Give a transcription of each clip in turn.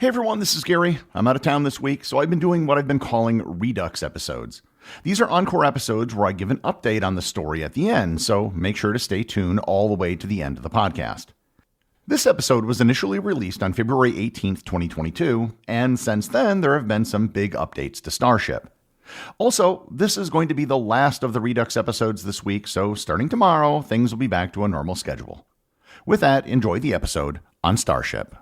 Hey everyone, this is Gary. I'm out of town this week, so I've been doing what I've been calling Redux episodes. These are encore episodes where I give an update on the story at the end, so make sure to stay tuned all the way to the end of the podcast. This episode was initially released on February 18th, 2022, and since then there have been some big updates to Starship. Also, this is going to be the last of the Redux episodes this week, so starting tomorrow, things will be back to a normal schedule. With that, enjoy the episode on Starship.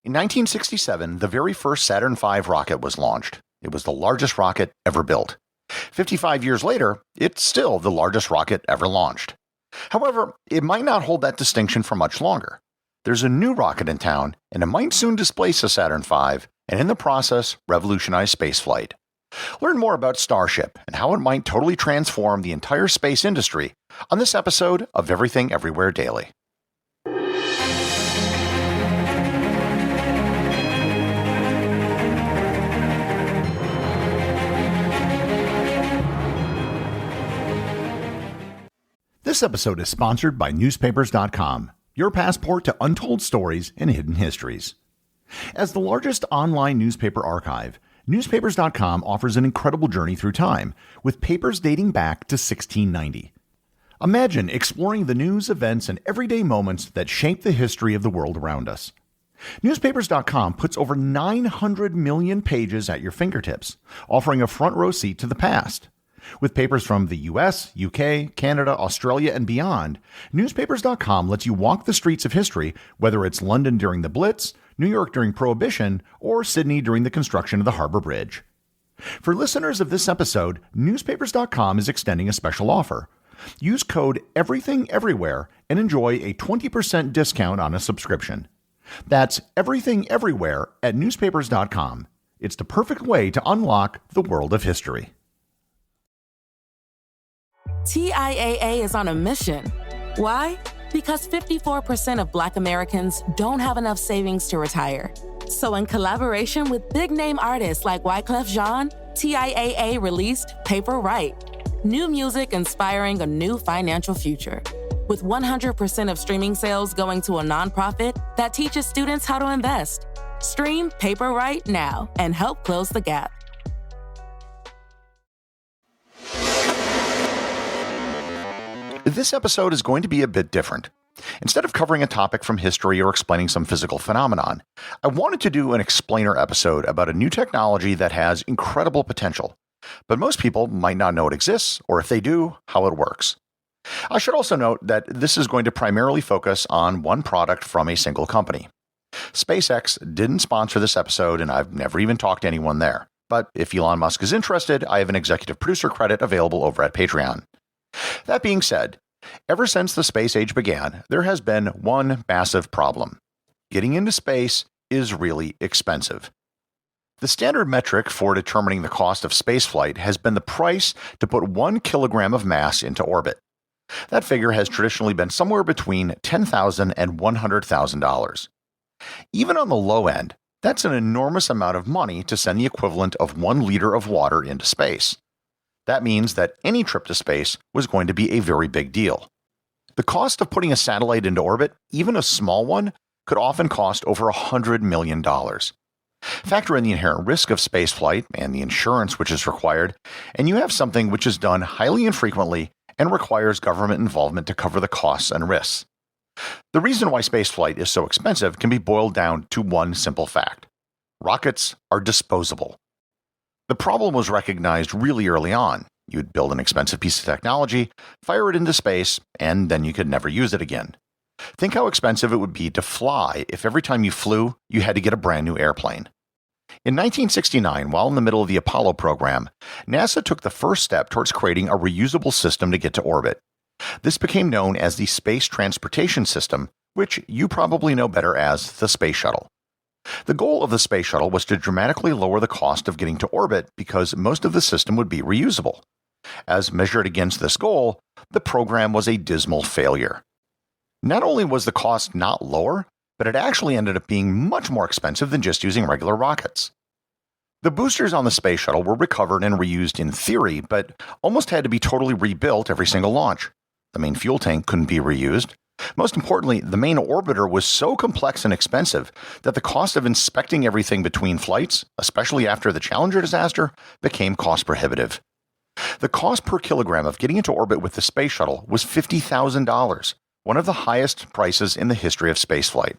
In 1967, the very first Saturn V rocket was launched. It was the largest rocket ever built. 55 years later, it's still the largest rocket ever launched. However, it might not hold that distinction for much longer. There's a new rocket in town, and it might soon displace a Saturn V, and in the process, revolutionize spaceflight. Learn more about Starship and how it might totally transform the entire space industry on this episode of Everything Everywhere Daily. This episode is sponsored by newspapers.com, your passport to untold stories and hidden histories. As the largest online newspaper archive, newspapers.com offers an incredible journey through time, with papers dating back to 1690. Imagine exploring the news, events, and everyday moments that shape the history of the world around us. Newspapers.com puts over 900 million pages at your fingertips, offering a front row seat to the past. With papers from the US, UK, Canada, Australia, and beyond, newspapers.com lets you walk the streets of history, whether it's London during the Blitz, New York during Prohibition, or Sydney during the construction of the Harbor Bridge. For listeners of this episode, newspapers.com is extending a special offer. Use code EVERYTHINGEVERYWHERE and enjoy a 20% discount on a subscription. That's Everything Everywhere at newspapers.com. It's the perfect way to unlock the world of history. TIAA is on a mission. Why? Because 54% of Black Americans don't have enough savings to retire. So in collaboration with big-name artists like Wyclef Jean, TIAA released Paper Right, new music inspiring a new financial future. With 100% of streaming sales going to a nonprofit that teaches students how to invest. Stream Paper Right now and help close the gap. This episode is going to be a bit different. Instead of covering a topic from history or explaining some physical phenomenon, I wanted to do an explainer episode about a new technology that has incredible potential, but most people might not know it exists, or if they do, how it works. I should also note that this is going to primarily focus on one product from a single company. SpaceX didn't sponsor this episode, and I've never even talked to anyone there. But if Elon Musk is interested, I have an executive producer credit available over at Patreon. That being said, ever since the space age began, there has been one massive problem. Getting into space is really expensive. The standard metric for determining the cost of spaceflight has been the price to put 1 kilogram of mass into orbit. That figure has traditionally been somewhere between $10,000 and $100,000. Even on the low end, that's an enormous amount of money to send the equivalent of 1 liter of water into space. That means that any trip to space was going to be a very big deal. The cost of putting a satellite into orbit, even a small one, could often cost over $100 million. Factor in the inherent risk of spaceflight and the insurance which is required, and you have something which is done highly infrequently and requires government involvement to cover the costs and risks. The reason why spaceflight is so expensive can be boiled down to one simple fact. Rockets are disposable. The problem was recognized really early on. You'd build an expensive piece of technology, fire it into space, and then you could never use it again. Think how expensive it would be to fly if every time you flew, you had to get a brand new airplane. In 1969, while in the middle of the Apollo program, NASA took the first step towards creating a reusable system to get to orbit. This became known as the Space Transportation System, which you probably know better as the Space Shuttle. The goal of the Space Shuttle was to dramatically lower the cost of getting to orbit because most of the system would be reusable. As measured against this goal, the program was a dismal failure. Not only was the cost not lower, but it actually ended up being much more expensive than just using regular rockets. The boosters on the Space Shuttle were recovered and reused in theory, but almost had to be totally rebuilt every single launch. The main fuel tank couldn't be reused. Most importantly, the main orbiter was so complex and expensive that the cost of inspecting everything between flights, especially after the Challenger disaster, became cost prohibitive. The cost per kilogram of getting into orbit with the space shuttle was $50,000, one of the highest prices in the history of spaceflight.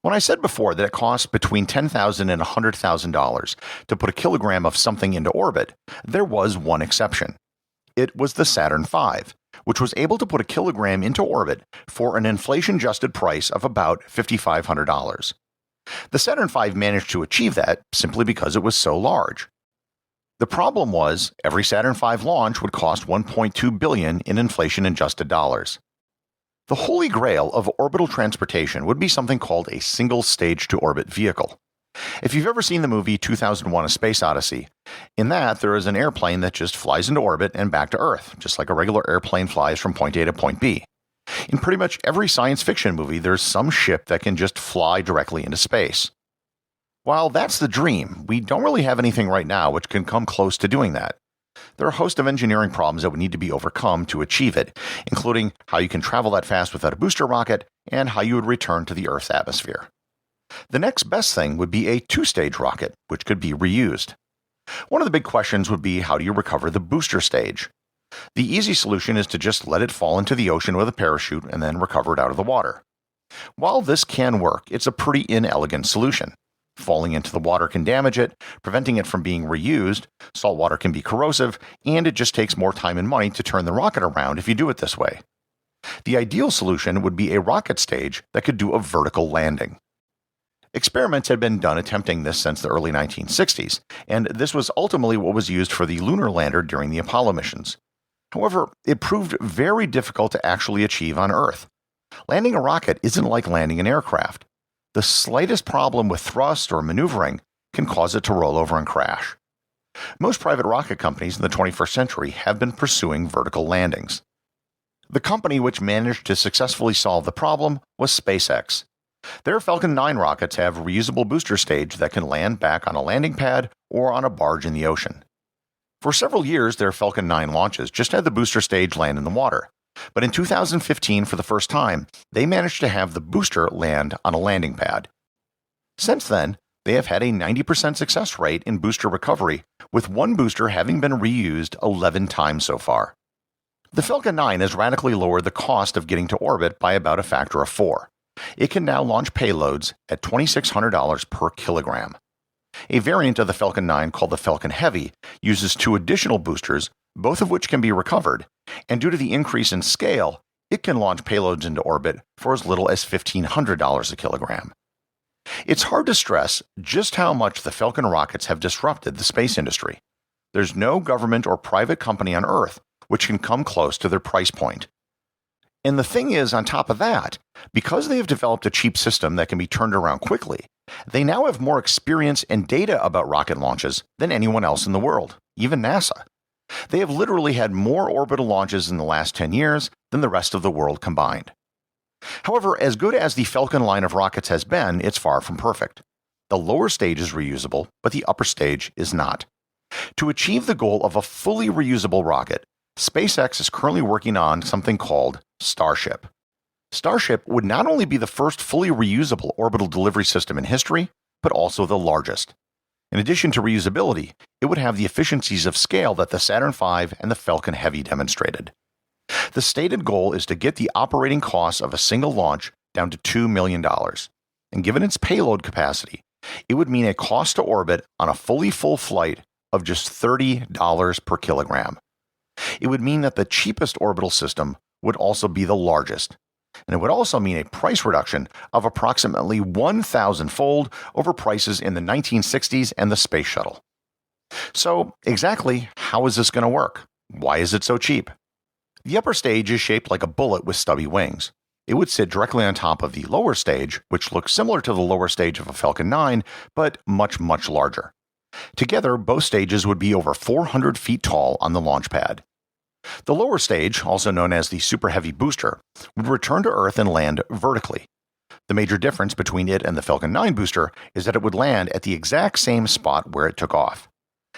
When I said before that it costs between $10,000 and $100,000 to put a kilogram of something into orbit, there was one exception. It was the Saturn V, which was able to put a kilogram into orbit for an inflation-adjusted price of about $5,500. The Saturn V managed to achieve that simply because it was so large. The problem was every Saturn V launch would cost $1.2 billion in inflation-adjusted dollars. The holy grail of orbital transportation would be something called a single stage-to-orbit vehicle. If you've ever seen the movie 2001: A Space Odyssey, in that there is an airplane that just flies into orbit and back to Earth, just like a regular airplane flies from point A to point B. In pretty much every science fiction movie, there's some ship that can just fly directly into space. While that's the dream, we don't really have anything right now which can come close to doing that. There are a host of engineering problems that would need to be overcome to achieve it, including how you can travel that fast without a booster rocket and how you would return to the Earth's atmosphere. The next best thing would be a two-stage rocket, which could be reused. One of the big questions would be how do you recover the booster stage? The easy solution is to just let it fall into the ocean with a parachute and then recover it out of the water. While this can work, it's a pretty inelegant solution. Falling into the water can damage it, preventing it from being reused, salt water can be corrosive, and it just takes more time and money to turn the rocket around if you do it this way. The ideal solution would be a rocket stage that could do a vertical landing. Experiments had been done attempting this since the early 1960s, and this was ultimately what was used for the lunar lander during the Apollo missions. However, it proved very difficult to actually achieve on Earth. Landing a rocket isn't like landing an aircraft. The slightest problem with thrust or maneuvering can cause it to roll over and crash. Most private rocket companies in the 21st century have been pursuing vertical landings. The company which managed to successfully solve the problem was SpaceX. Their Falcon 9 rockets have a reusable booster stage that can land back on a landing pad or on a barge in the ocean. For several years, their Falcon 9 launches just had the booster stage land in the water. But in 2015, for the first time, they managed to have the booster land on a landing pad. Since then, they have had a 90% success rate in booster recovery, with one booster having been reused 11 times so far. The Falcon 9 has radically lowered the cost of getting to orbit by about a factor of 4. It can now launch payloads at $2,600 per kilogram. A variant of the Falcon 9 called the Falcon Heavy uses 2 additional boosters, both of which can be recovered, and due to the increase in scale, it can launch payloads into orbit for as little as $1,500 a kilogram. It's hard to stress just how much the Falcon rockets have disrupted the space industry. There's no government or private company on Earth which can come close to their price point. And the thing is, on top of that, because they have developed a cheap system that can be turned around quickly, they now have more experience and data about rocket launches than anyone else in the world, even NASA. They have literally had more orbital launches in the last 10 years than the rest of the world combined. However, as good as the Falcon line of rockets has been, it's far from perfect. The lower stage is reusable, but the upper stage is not. To achieve the goal of a fully reusable rocket, SpaceX is currently working on something called Starship. Starship would not only be the first fully reusable orbital delivery system in history, but also the largest. In addition to reusability, it would have the efficiencies of scale that the Saturn V and the Falcon Heavy demonstrated. The stated goal is to get the operating costs of a single launch down to $2 million, and given its payload capacity, it would mean a cost to orbit on a fully full flight of just $30 per kilogram. It would mean that the cheapest orbital system would also be the largest, and it would also mean a price reduction of approximately 1,000-fold over prices in the 1960s and the Space Shuttle. So, exactly how is this going to work? Why is it so cheap? The upper stage is shaped like a bullet with stubby wings. It would sit directly on top of the lower stage, which looks similar to the lower stage of a Falcon 9, but much, much larger. Together, both stages would be over 400 feet tall on the launch pad. The lower stage, also known as the Super Heavy booster, would return to Earth and land vertically. The major difference between it and the Falcon 9 booster is that it would land at the exact same spot where it took off,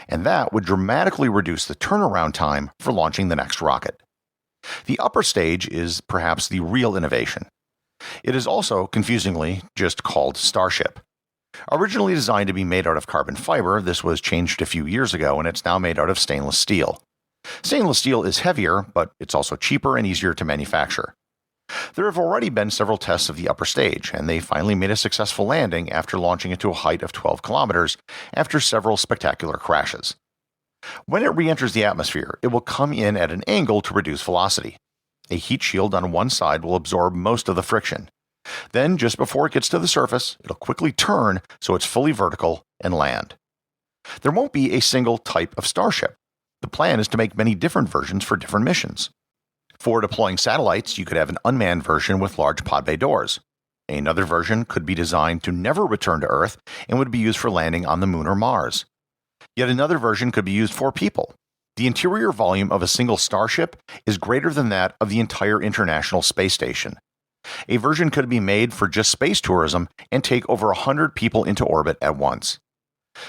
and that would dramatically reduce the turnaround time for launching the next rocket. The upper stage is perhaps the real innovation. It is also, confusingly, just called Starship. Originally designed to be made out of carbon fiber, this was changed a few years ago and it's now made out of stainless steel. Stainless steel is heavier, but it's also cheaper and easier to manufacture. There have already been several tests of the upper stage, and they finally made a successful landing after launching it to a height of 12 kilometers after several spectacular crashes. When it re-enters the atmosphere, it will come in at an angle to reduce velocity. A heat shield on one side will absorb most of the friction. Then, just before it gets to the surface, it'll quickly turn so it's fully vertical and land. There won't be a single type of Starship. The plan is to make many different versions for different missions. For deploying satellites, you could have an unmanned version with large pod bay doors. Another version could be designed to never return to Earth and would be used for landing on the Moon or Mars. Yet another version could be used for people. The interior volume of a single Starship is greater than that of the entire International Space Station. A version could be made for just space tourism and take over 100 people into orbit at once.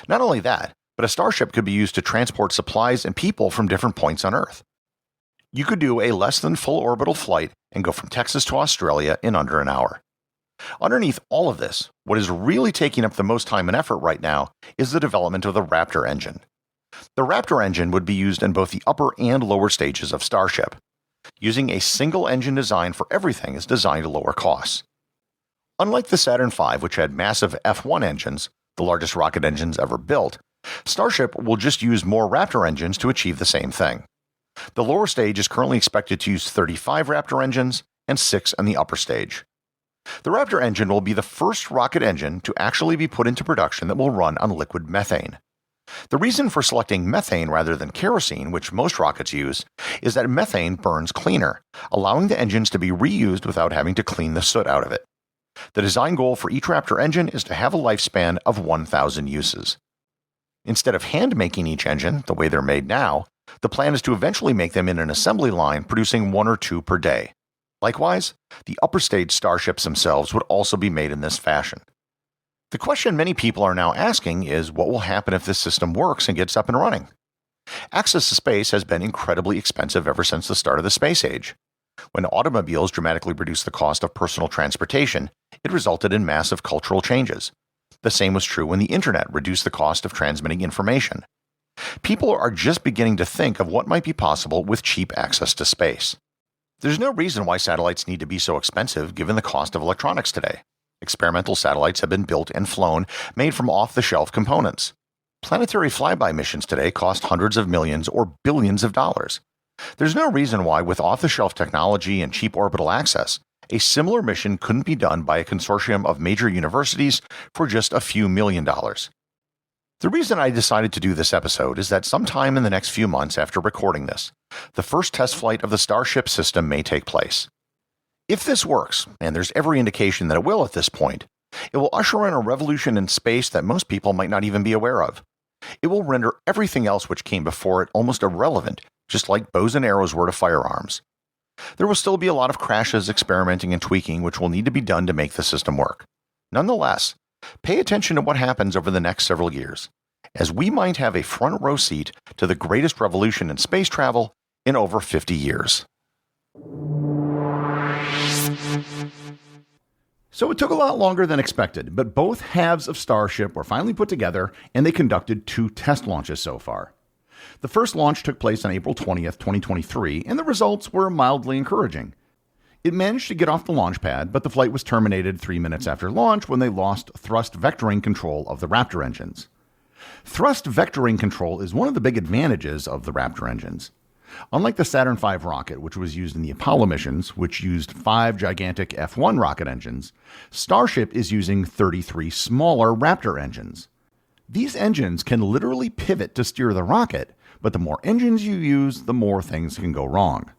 Not only that, but a Starship could be used to transport supplies and people from different points on Earth. You could do a less than full orbital flight and go from Texas to Australia in under an hour. Underneath all of this, what is really taking up the most time and effort right now is the development of the Raptor engine. The Raptor engine would be used in both the upper and lower stages of Starship. Using a single engine design for everything is designed to lower costs. Unlike the Saturn V, which had massive F1 engines, the largest rocket engines ever built, Starship will just use more Raptor engines to achieve the same thing. The lower stage is currently expected to use 35 Raptor engines and 6 on the upper stage. The Raptor engine will be the first rocket engine to actually be put into production that will run on liquid methane. The reason for selecting methane rather than kerosene, which most rockets use, is that methane burns cleaner, allowing the engines to be reused without having to clean the soot out of it. The design goal for each Raptor engine is to have a lifespan of 1,000 uses. Instead of hand-making each engine, the way they're made now, the plan is to eventually make them in an assembly line producing 1 or 2 per day. Likewise, the upper stage Starships themselves would also be made in this fashion. The question many people are now asking is what will happen if this system works and gets up and running? Access to space has been incredibly expensive ever since the start of the space age. When automobiles dramatically reduced the cost of personal transportation, it resulted in massive cultural changes. The same was true when the internet reduced the cost of transmitting information. People are just beginning to think of what might be possible with cheap access to space. There's no reason why satellites need to be so expensive given the cost of electronics today. Experimental satellites have been built and flown, made from off-the-shelf components. Planetary flyby missions today cost hundreds of millions or billions of dollars. There's no reason why, with off-the-shelf technology and cheap orbital access, a similar mission couldn't be done by a consortium of major universities for just a few $1,000,000. The reason I decided to do this episode is that sometime in the next few months after recording this, the first test flight of the Starship system may take place. If this works, and there's every indication that it will at this point, it will usher in a revolution in space that most people might not even be aware of. It will render everything else which came before it almost irrelevant, just like bows and arrows were to firearms. There will still be a lot of crashes, experimenting, and tweaking which will need to be done to make the system work. Nonetheless, pay attention to what happens over the next several years, as we might have a front row seat to the greatest revolution in space travel in over 50 years. So it took a lot longer than expected, but both halves of Starship were finally put together, and they conducted 2 test launches so far. The first launch took place on April 20th, 2023, and the results were mildly encouraging. It managed to get off the launch pad, but the flight was terminated 3 minutes after launch when they lost thrust vectoring control of the Raptor engines. Thrust vectoring control is one of the big advantages of the Raptor engines. Unlike the Saturn V rocket, which was used in the Apollo missions, which used 5 gigantic F1 rocket engines, Starship is using 33 smaller Raptor engines. These engines can literally pivot to steer the rocket, but the more engines you use, the more things can go wrong.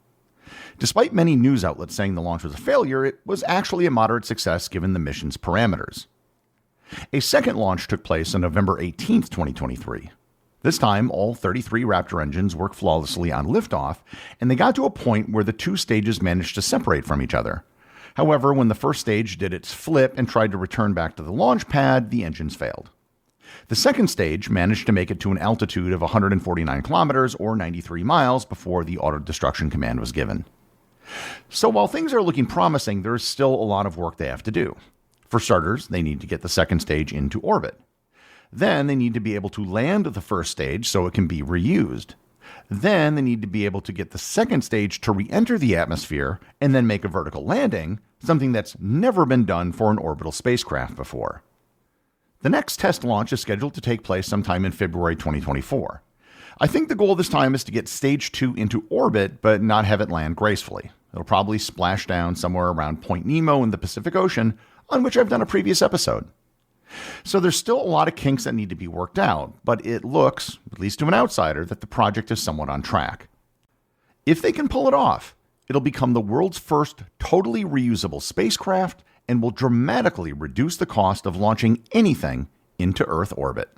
Despite many news outlets saying the launch was a failure, it was actually a moderate success given the mission's parameters. A second launch took place on November 18th, 2023. This time, all 33 Raptor engines worked flawlessly on liftoff, and they got to a point where the 2 stages managed to separate from each other. However, when the first stage did its flip and tried to return back to the launch pad, the engines failed. The second stage managed to make it to an altitude of 149 kilometers or 93 miles before the auto-destruction command was given. So while things are looking promising, there's still a lot of work they have to do. For starters, they need to get the second stage into orbit. Then they need to be able to land the first stage so it can be reused. Then they need to be able to get the second stage to re-enter the atmosphere and then make a vertical landing, something that's never been done for an orbital spacecraft before. The next test launch is scheduled to take place sometime in February 2024. I think the goal this time is to get stage 2 into orbit, but not have it land gracefully. It'll probably splash down somewhere around Point Nemo in the Pacific Ocean, on which I've done a previous episode. So there's still a lot of kinks that need to be worked out, but it looks, at least to an outsider, that the project is somewhat on track. If they can pull it off, it'll become the world's first totally reusable spacecraft and will dramatically reduce the cost of launching anything into Earth orbit.